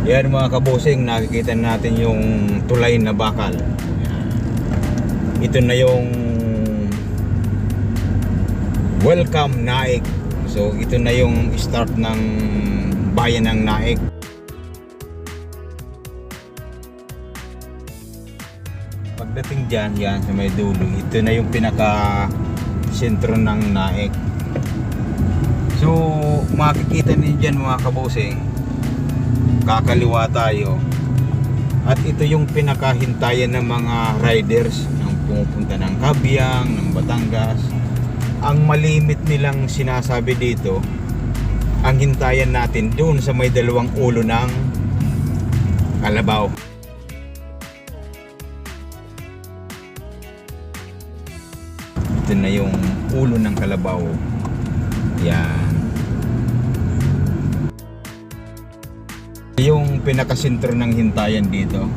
Yan mga kabosing, nakikita natin yung tulay na bakal. Ito na yung Welcome Naik. So ito na yung start ng bayan ng Naik. Pagdating dyan, yan sa may dulo, ito na yung pinaka sentro ng Naik. So makikita niyo dyan mga kabosing, kakaliwa tayo at ito yung pinakahintayan ng mga riders ng pumupunta ng Cabiang, ng Batangas. Ang malimit nilang sinasabi dito, ang hintayan natin doon sa may dalawang ulo ng kalabaw. Ito na yung ulo ng kalabaw. Yan. Yung pinakasentro ng hintayan dito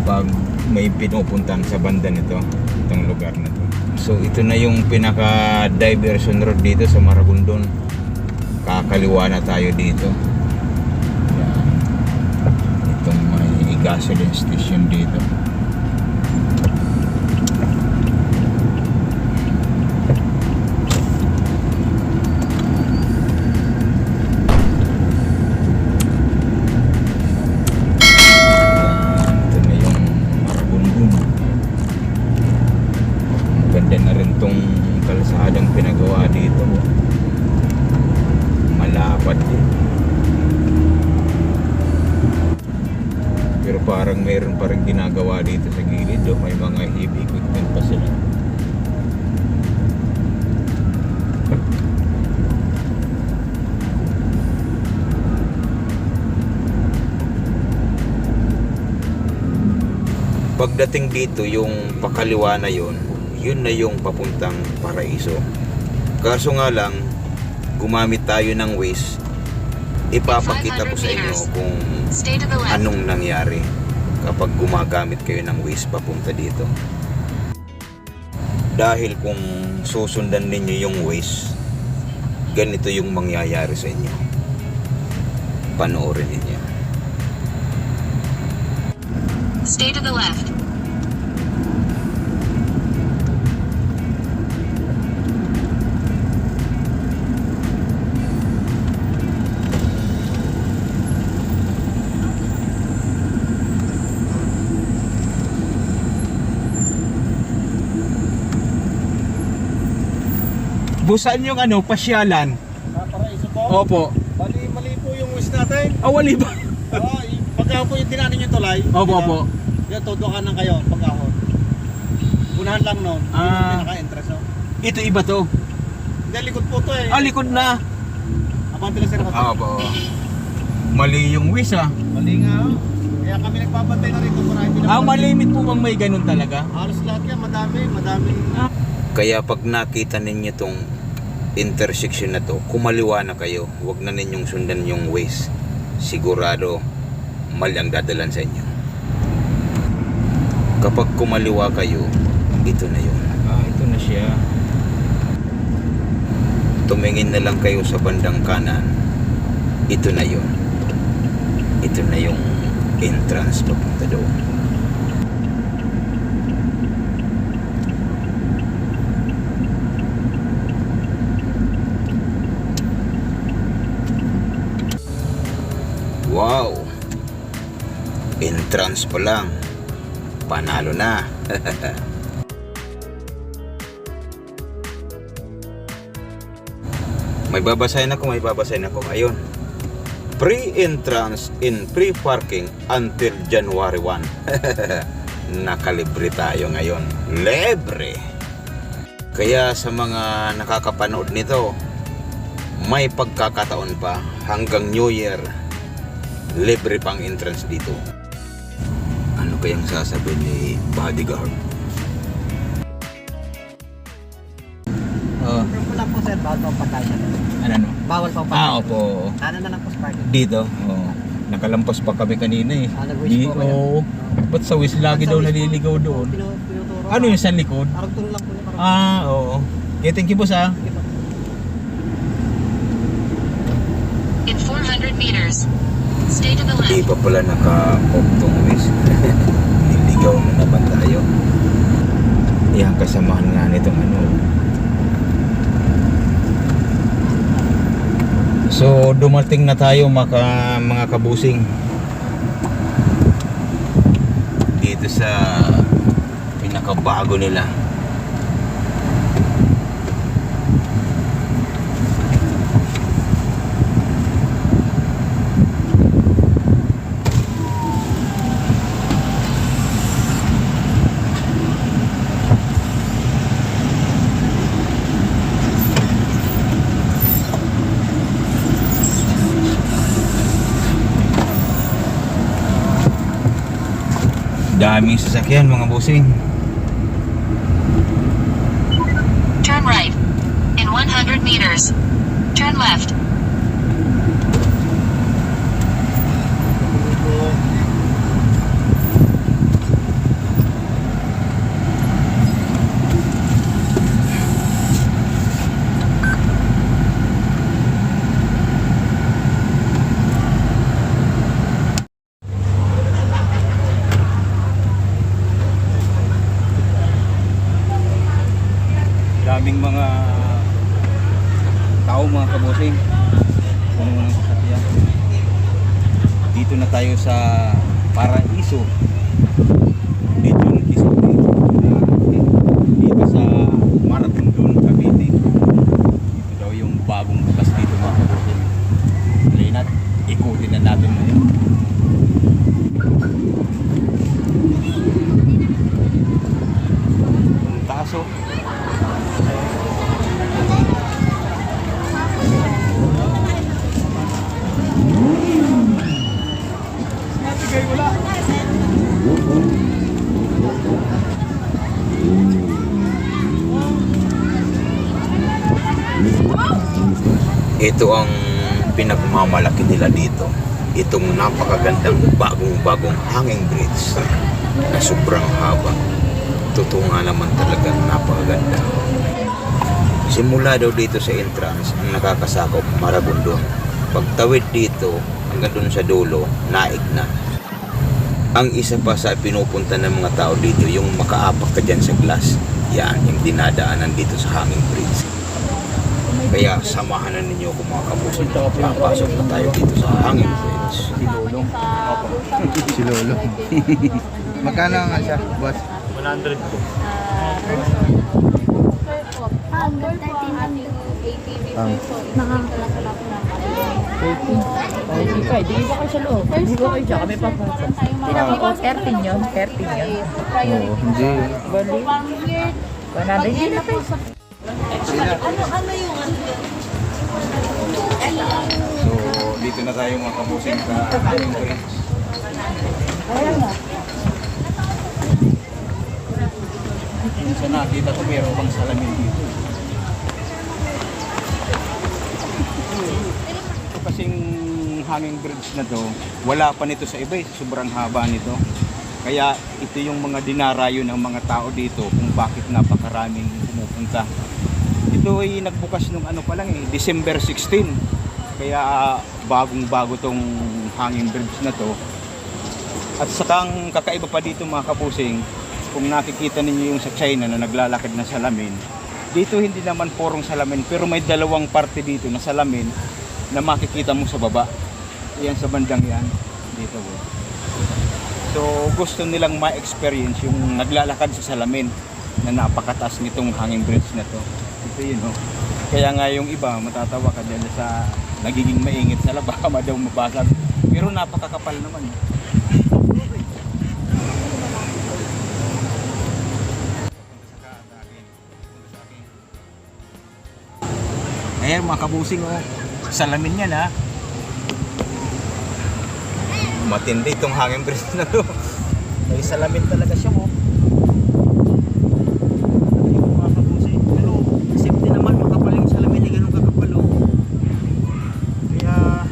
pag may pinupuntan sa banda nito, itong lugar na to. So ito na yung pinaka diversion road dito sa Maragondon. Kakaliwa na tayo dito. Yan. Itong may gasoline station dito. Ganda na rin tong kalsadang pinagawa dito. Malapad din. Pero parang mayroon pa rin ginagawa dito sa gilid. May mga heavy equipment pa sila. Pagdating dito, yung pakaliwa na yun na yung papuntang Paraiso. Kaso nga lang, gumamit tayo ng Waze. Ipapakita ko sa inyo kung anong nangyari kapag gumagamit kayo ng Waze papunta dito. Dahil kung susundan ninyo yung Waze, ganito yung mangyayari sa inyo. Panoorin ninyo. Stay to the left. Busan yung pasyalan. Paraiso po? Opo. Mali po yung wish natin. Wali ba? Oo, pagka po yung tinanin yung tulay. Opo, opo. Yan, todo ka ng kayo, pagkahon. Unahan lang nun. Yung pinaka-entrance, no? Ito iba to. Hindi, likod po to eh. Likod na. Abante lang sila ka. Opo. Mali yung wish Mali nga, oh. Kaya kami nagbabantay na rito para hindi na... malimit po bang may ganun talaga? Halos lahat yan, madaming... Kaya pag nakita ninyo tong intersection na to, kumaliwa na kayo. Huwag na ninyong sundan yung Waze. Sigurado mali ang dadalan sa inyo. Kapag kumaliwa kayo, ito na yun. Ito na siya. Tumingin na lang kayo sa bandang kanan. Ito na yun. Ito na yung entrance papunta doon. Wow! Entrance pa lang. Panalo na. May babasahin ako. Ayun. Pre-entrance in pre-parking until January 1. Nakalibre tayo ngayon. Libre! Kaya sa mga nakakapanood nito, may pagkakataon pa hanggang New Year. Libre pang entrance dito. Ano kayang sasabihin ni bodyguard? Wala po sir, bawal po pagkasya. Ano? Bawal po pagkasya. Opo. Kanan na lang po sa parking. Dito? Oo. Nakalampas pa kami kanina eh. Nag-wish po kayo. Oo. Ba't sa Wish lagi daw naliligaw doon? Pinuturo. Ano yung sa likod? Parang turo lang po yun. Oo. Okay, thank you boss ha. In 400 meters, Stay to the Hindi left. pa pala naka-off tong west. Niligaw na naman tayo. Yan, kasamahan nga nitong ano. So, dumating na tayo mga kabusing. Dito sa pinakabago nila. Daming sasakyan mga busing. Turn right. In 100 meters. Turn left. Daming mga tao mga kabusing. Puno ng sasakyan. Dito na tayo sa Paraiso. Dito yung Quezon. Dito sa Marabundon, Cavite. Dito daw yung bagong bukas dito mga kabusing. Linat, ikutin na natin ngayon. Ang taso. Ito ang pinagmamalaki nila dito. Itong napakagandang bagong-bagong hanging bridge na sobrang haba. Totoo nga naman talagang napakaganda. Simula daw dito sa entrance ang nakakasakop Marabundon. Pagtawid dito hanggang dun sa dulo, naig na. Ang isa pa sa pinupunta ng mga tao dito, yung makaapak ka dyan sa glass. Yan, yung dinadaanan dito sa hanging bridge. Kaya samahan na ninyo kung mga kabusing. Papasok na tayo dito sa hanging bridge. Si Lolong. Si Lolong. Magkano nga siya, boss? 100 po. Under 13 ating ATV so Di ba kayo sa loob? Di ba kayo dyan? Kami papasok. Tinapos ko, 13 yun. 13 yun. Oo, hindi. Bali. 100. Hindi na po. So, dito na tayo mga kabusing sa hanging bridge. Minsan nakita ko meron bang salamin dito. Ito kasing hanging bridge na to, wala pa nito sa iba, sobrang haba nito. Kaya ito yung mga dinarayo ng mga tao dito kung bakit napakaraming pumupunta. Ito ay nagbukas nung ano pa lang December 16. Kaya bagong-bago tong hanging bridge na to. At sakang kakaiba pa dito mga kapusing, kung nakikita ninyo yung sa China na naglalakad na salamin, dito hindi naman purong salamin pero may dalawang parte dito na salamin na makikita mo sa baba. Yan sa bandang yan dito po. So gusto nilang ma-experience yung naglalakad sa salamin na napakataas nitong hanging bridge na to. Ito yun Kaya nga yung iba matatawa ka dahil sa nagiging maingit sa laba daw mabasag. Pero napakakapal naman Ayan mga kabusing salamin yan matindi itong hanging bridge na to. May salamin talaga siya Ayun mga kabusing. Pero safety naman makapal yung salamin ganun kakapal Kaya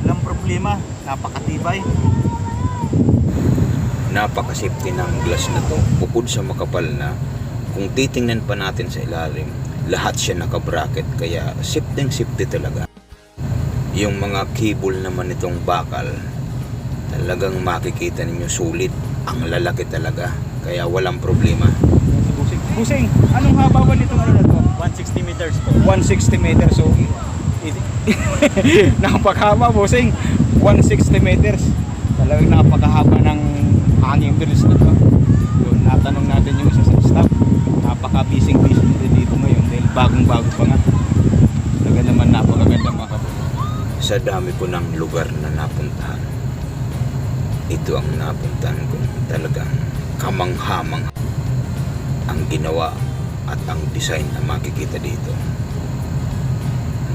walang problema, napakatibay. Napaka-safety ng glass na to. Bukod sa makapal na, kung titingnan pa natin sa ilalim, lahat siya naka-bracket kaya safety talaga. Yung mga cable naman nitong bakal, talagang makikita ninyo sulit. Ang lalaki talaga. Kaya walang problema. Busing, anong haba ba nitong ano na to? 160 meters po. 160 meters. So, napakahaba, Busing. 160 meters. Talagang napakahaba ng hanging bridge na to. Yun, natanong natin yung isa sa staff. Napaka-busy dito ngayon dahil bagong-bago pa nga. Talaga naman napakaganda mga kapatid. Sa dami ko ng lugar na napuntahan, ito ang napuntahan ko. Talagang kamanghamang ang ginawa at ang design na makikita dito.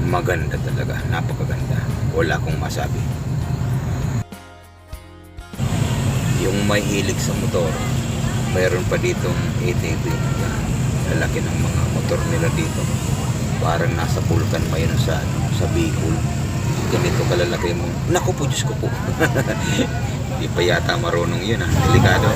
Maganda talaga, napakaganda. Wala akong masabi. Yung may hilig sa motor, mayroon pa ditong ATV. Lalaki ng mga motor nila dito. Parang nasa Pulkan pa yun sa Bicol. Ganito kalalaki mo. Naku po, Diyos ko po. Hindi pa yata marunong yun, ha. Delikado.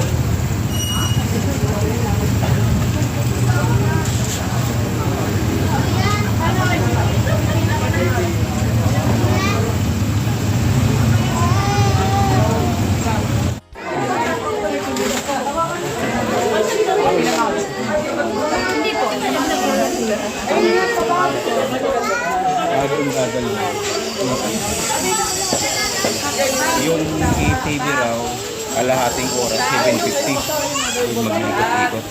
Yung ATV raw, kalahating oras, 750. Yung mag-ikot-ikot.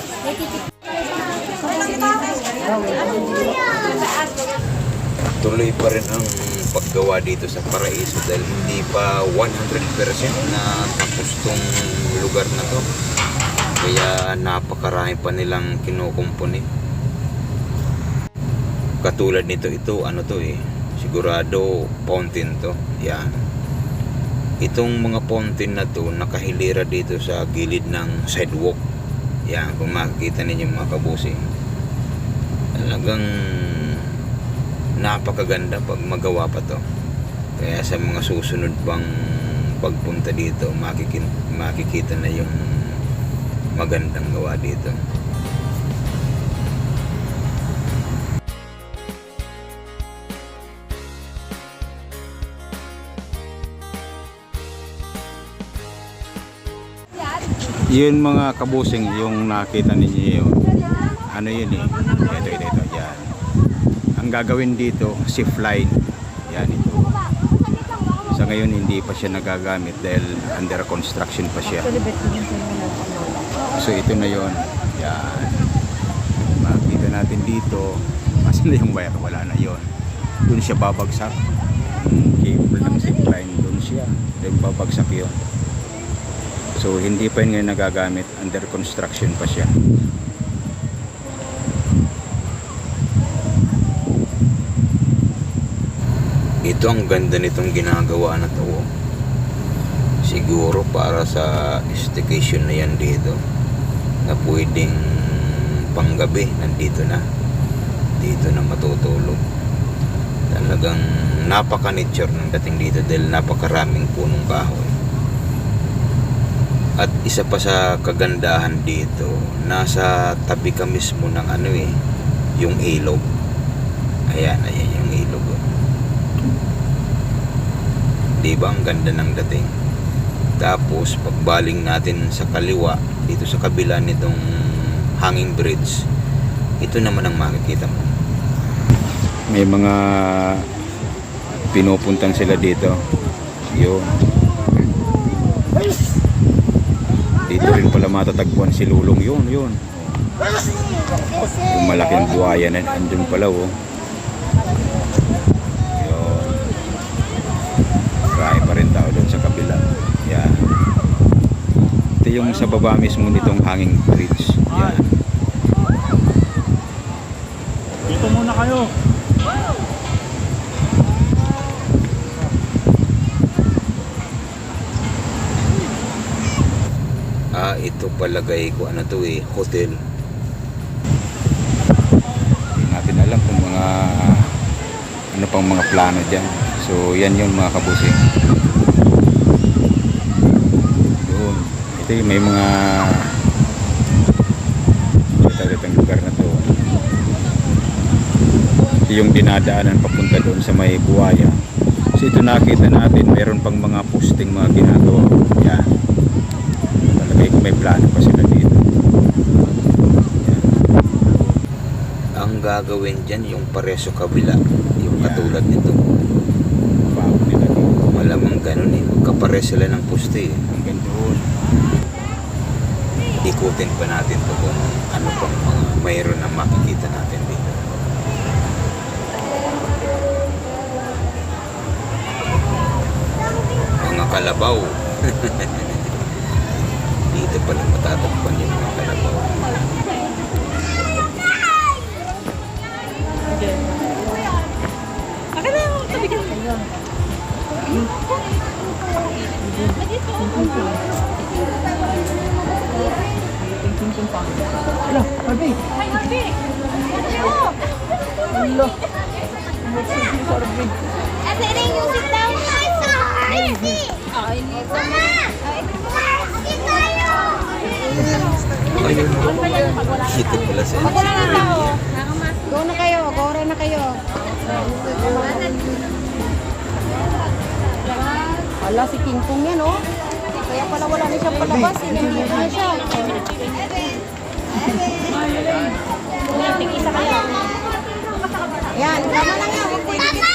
Tuloy pa rin ang paggawa dito sa Paraiso dahil hindi pa 100% na tapos tong lugar na to. Kaya napakarami pa nilang kinukumpuni. Katulad nito, ano to sigurado fountain to. Yan. Itong mga fountain na to nakahilera dito sa gilid ng sidewalk. Yan, kung makikita ninyo mga kabusing. Talagang napakaganda pag magawa pa to. Kaya sa mga susunod pang pagpunta dito, makikita na yung magandang gawa dito. Yun mga kabusing, yung nakita ninyo yun. Ano yun Ito. Yan. Ang gagawin dito, shift line. Yan ito. Sa ngayon hindi pa siya nagagamit dahil under construction pa siya. So ito na yun. Yan. Makita natin dito. Kasi na yung wire, wala na yun. Doon siya babagsak. Yung cable ng shift line, doon siya. Doon babagsak yun. So hindi pa yun ngayon nagagamit, under construction pa siya. Ito ang ganda nitong ginagawa na to. Siguro para sa staycation na yan dito, na pwedeng panggabi nandito na. Dito na matutulog. Talagang napaka-nature ng dating dito dahil napakaraming punong kahoy. At isa pa sa kagandahan dito, nasa tabi ka mismo ng yung ilog. Ayan yung ilog. Diba ang ganda ng dating? Tapos pagbaling natin sa kaliwa, dito sa kabila nitong hanging bridge, ito naman ang makikita mo. May mga pinupuntang sila dito. Yun. Dito rin pala matatagpuan si Lulong yun. Yung malaking buhaya na andun pala Yun. Marami pa rin tao doon sa kabila. Yan. Ito yung sa baba mismo nitong hanging bridge. Yan. Dito muna kayo. Ito palagay ko hotel. Hindi natin alam kung ano pang mga plano dyan. So yan yun mga kabusing. Doon. Ito yung may mga itong lugar na to. Ito yung dinadaanan papunta doon sa may buhaya. So ito nakita natin, meron pang mga posting mga ginagawa. Yan. Talagay ko may plano pa sila dito. Yan. Ang gagawin dyan yung pareso kabila, yung katulad nito. Bago nila dito. Malamang ganun eh. Magkapare sila ng poste eh. Hanggang doon. Ikutin pa natin to kung ano pang mga mayroon na makikita natin dito. Mga kalabaw. Dito pala matatagpan yung mga kalabaw. Akin na yung tabigan mo. Hello, Harvey. Hi, Harvey. Hello. Ate, you sit down. Harvey! Mama! Sit tayo! Dito pala sa Go na kayo, go na kayo. Ala, si King Kong yan, oh. Kaya pala wala na siyang palabas, hindi na siya. Isa kayo. Yan, tama lang yan. Huwag ko ikikit.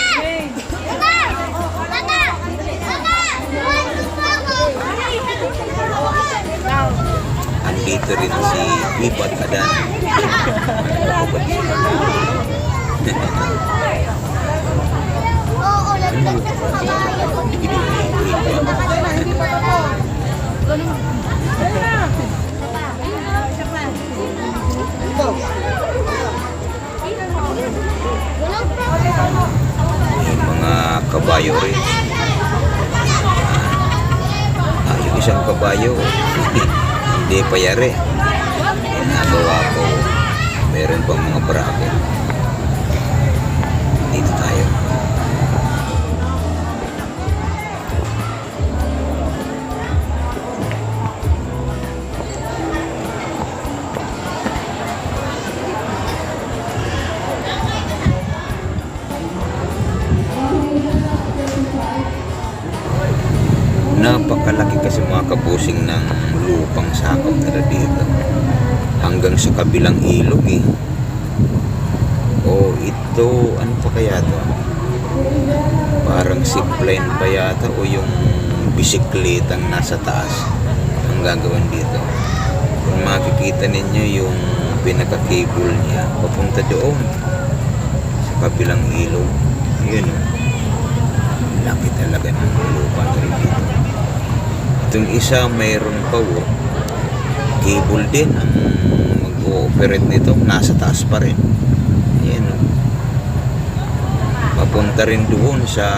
andito rin si Ipat Adan. Oo, laglag na sa kabayo. Hindi pa ako. Yung mga kabayo rin. Yung isang kabayo hindi pa yari. Ginagawa ko, meron pang mga bracket. Dito tayo. Napakalaki kasi mga kabusing ng lupang sakop nila dito hanggang sa kabilang ilog eh. O ito, ano pa kaya to? Parang zipline pa yata o yung bisikletang nasa taas ang gagawin dito. Kung makikita ninyo yung pinaka-cable niya papunta doon sa kabilang ilog, yun o. Laki talaga ng lupa nila dito. Itong isa mayroon pa cable din ang mag-ooperate nito, nasa taas pa rin. Ayan o. Papunta rin doon sa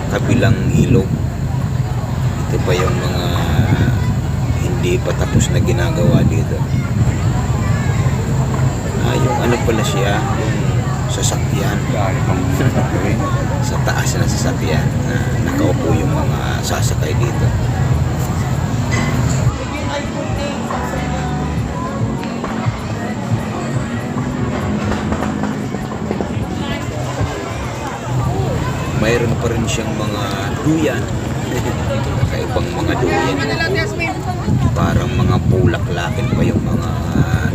kabilang ilog. Ito pa yung mga hindi pa tapos na ginagawa dito. Yung ano pala siya, yung sasakyan. Sa taas na sasakyan na nakaupo yung mga sasakay dito. Mayroon pa rin siyang mga duyan. Kakaibang mga duyan. Parang mga pulaklakin pa yung mga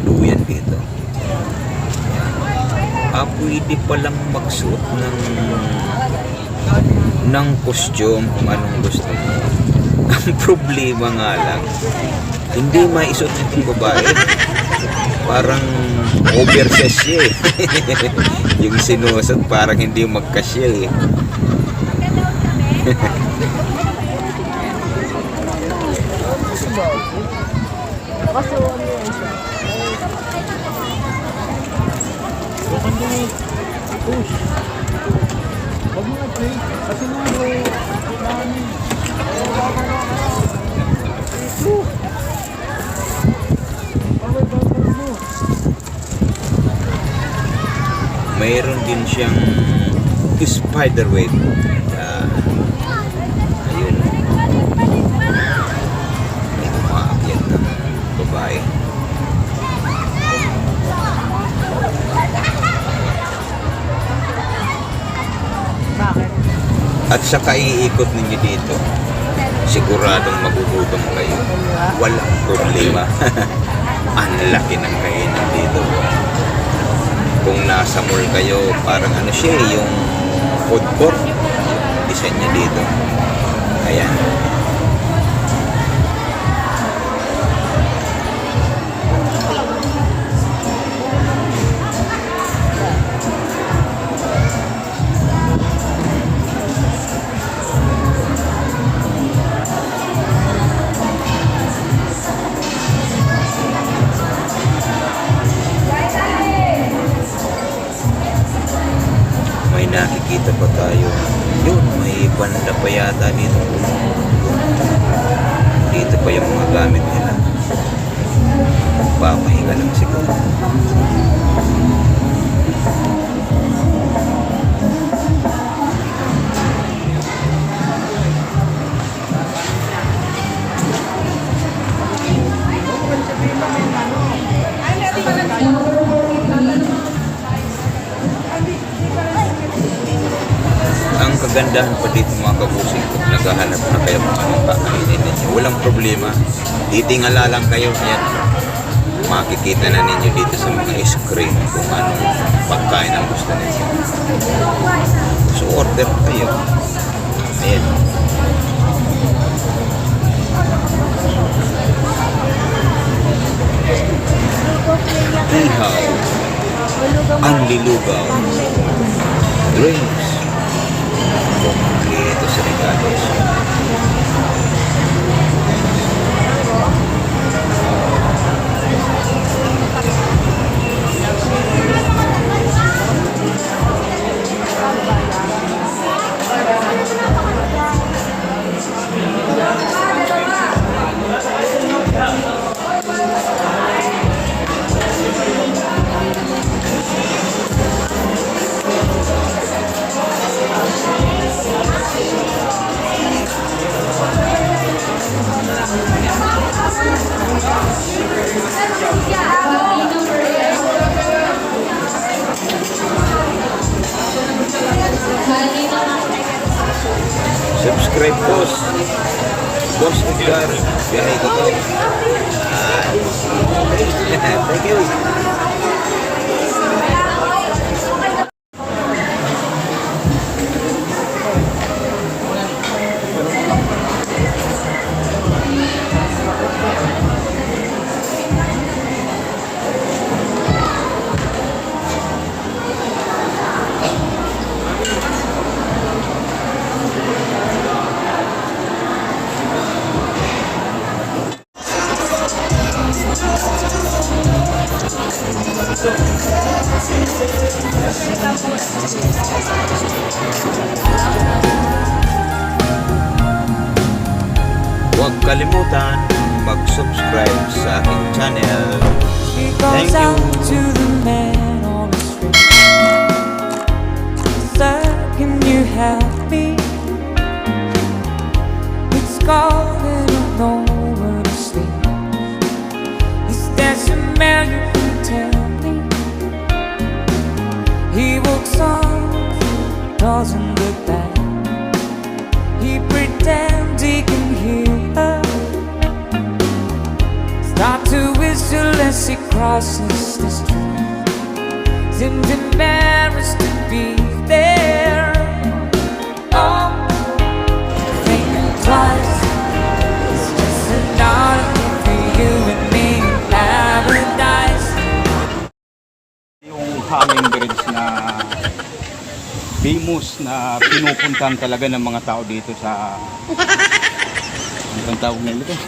duyan dito. Pwede palang magsuot ng costume kung anong gusto mo. Ang problema nga lang, hindi maisuot nitong babae. Parang oversize siya eh. Yung sinusot parang hindi magkasya eh. Mayroon din siyang spider web. Ayun. May umaakyat ng babae. Bakit? At sa kaiikot ninyo dito, siguradong magugutom kayo. Walang problema. Ang laki ng kainan dito. Kung nasa mall kayo, parang ano siya, yung food court. Design niya dito. Ayan. May nakikita pa tayo. Yun, may banda pa yata dito. Dito pa yung mga gamit nila. Papahinga lang siguro. Ang kagandahan pa dito mga kabusing, kung naghahanap na kayo kung anong kakainin ninyo, walang problema. Titingala lang kayo, ayan. Makikita na ninyo dito sa mga screen kung anong pagkain ang gusto ninyo. So order kayo. Ayan. Ihaw. Ang lilugaw. Drinks. Kompleto sa regalos. Subscribe, boss. Boss Edgar. Biyahe ko to. Thank you. Huwag kalimutan mag-subscribe sa aking channel. She Thank goes you. out to the man on the street. Sir, can you help me? It's cold and I don't know where to sleep. Is there some man you can tell me? He walks on, doesn't look back. He pretends he can hear her. Start to whistle as he crosses the street. Seems embarrassed to be there. Oh, thinking twice. It's just another thing for you and me in paradise. Yung hummingbirds na famous na pinupuntahan talaga ng mga tao dito sa... Ano bang tawag nila ito?